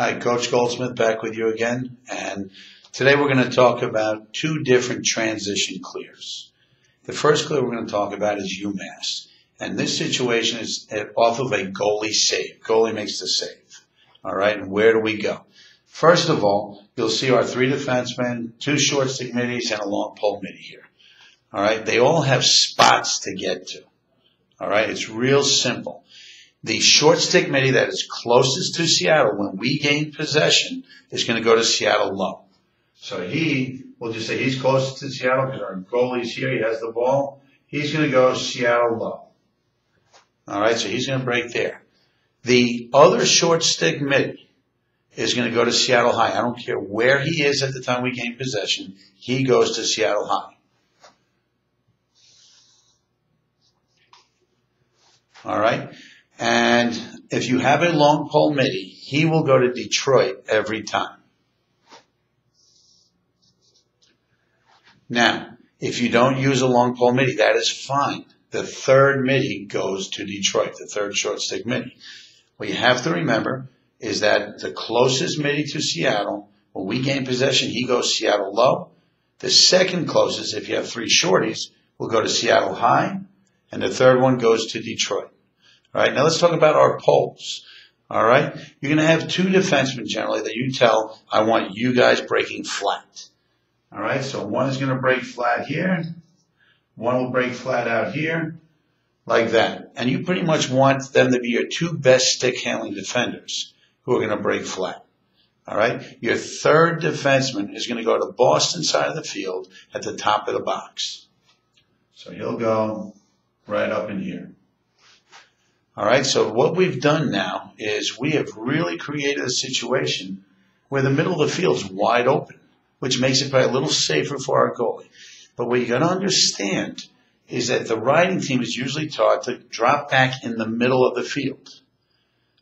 Hi, Coach Goldsmith back with you again, and today we're going to talk about two different transition clears. The first clear we're going to talk about is Umass, and this situation is off of a goalie save. Goalie makes the save. All right, and where do we go? First of all, you'll see our three defensemen, two short stick middies, and a long pole midi here. All right, they all have spots to get to. All right, it's real simple. The short stick midi that is closest to Seattle when we gain possession is going to go to Seattle low. So we'll just say he's closest to Seattle because our goalie's here. He has the ball. He's going to go Seattle low. All right, so he's going to break there. The other short stick midi is going to go to Seattle high. I don't care where he is at the time we gain possession. He goes to Seattle high. All right. And if you have a long pole midi, he will go to Detroit every time. Now, if you don't use a long pole midi, that is fine. The third midi goes to Detroit, the third short stick midi. What you have to remember is that the closest midi to Seattle, when we gain possession, he goes Seattle low. The second closest, if you have three shorties, will go to Seattle high. And the third one goes to Detroit. All right, now let's talk about our poles. All right, you're going to have two defensemen generally that you tell, I want you guys breaking flat. All right, so one is going to break flat here. One will break flat out here, like that. And you pretty much want them to be your two best stick handling defenders who are going to break flat. All right, your third defenseman is going to go to the Boston side of the field at the top of the box. So he'll go right up in here. All right, so what we've done now is we have really created a situation where the middle of the field is wide open, which makes it probably a little safer for our goalie. But what you got to understand is that the riding team is usually taught to drop back in the middle of the field.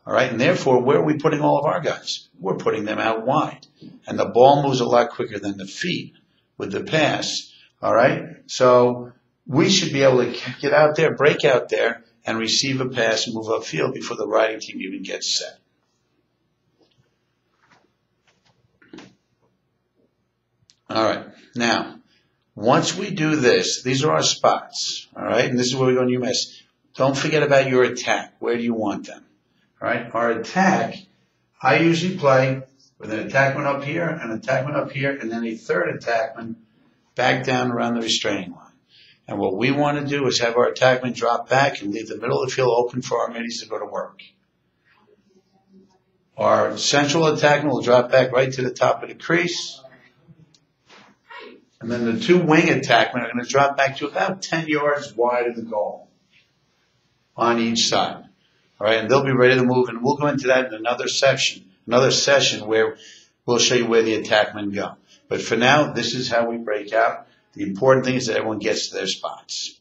All right, and therefore, where are we putting all of our guys? We're putting them out wide. And the ball moves a lot quicker than the feet with the pass. All right, so we should be able to get out there, break out there, and receive a pass and move upfield before the riding team even gets set. All right. Now, once we do this, these are our spots. All right. And this is where we go in Umass. Don't forget about your attack. Where do you want them? All right. Our attack, I usually play with an attackman up here, an attackman up here, and then a third attackman back down around the restraining line. And what we want to do is have our attackman drop back and leave the middle of the field open for our middies to go to work. Our central attackman will drop back right to the top of the crease. And then the two wing attackmen are going to drop back to about 10 yards wide of the goal on each side. All right, and they'll be ready to move. And we'll go into that in another session where we'll show you where the attackmen go. But for now, this is how we break out. The important thing is that everyone gets to their spots.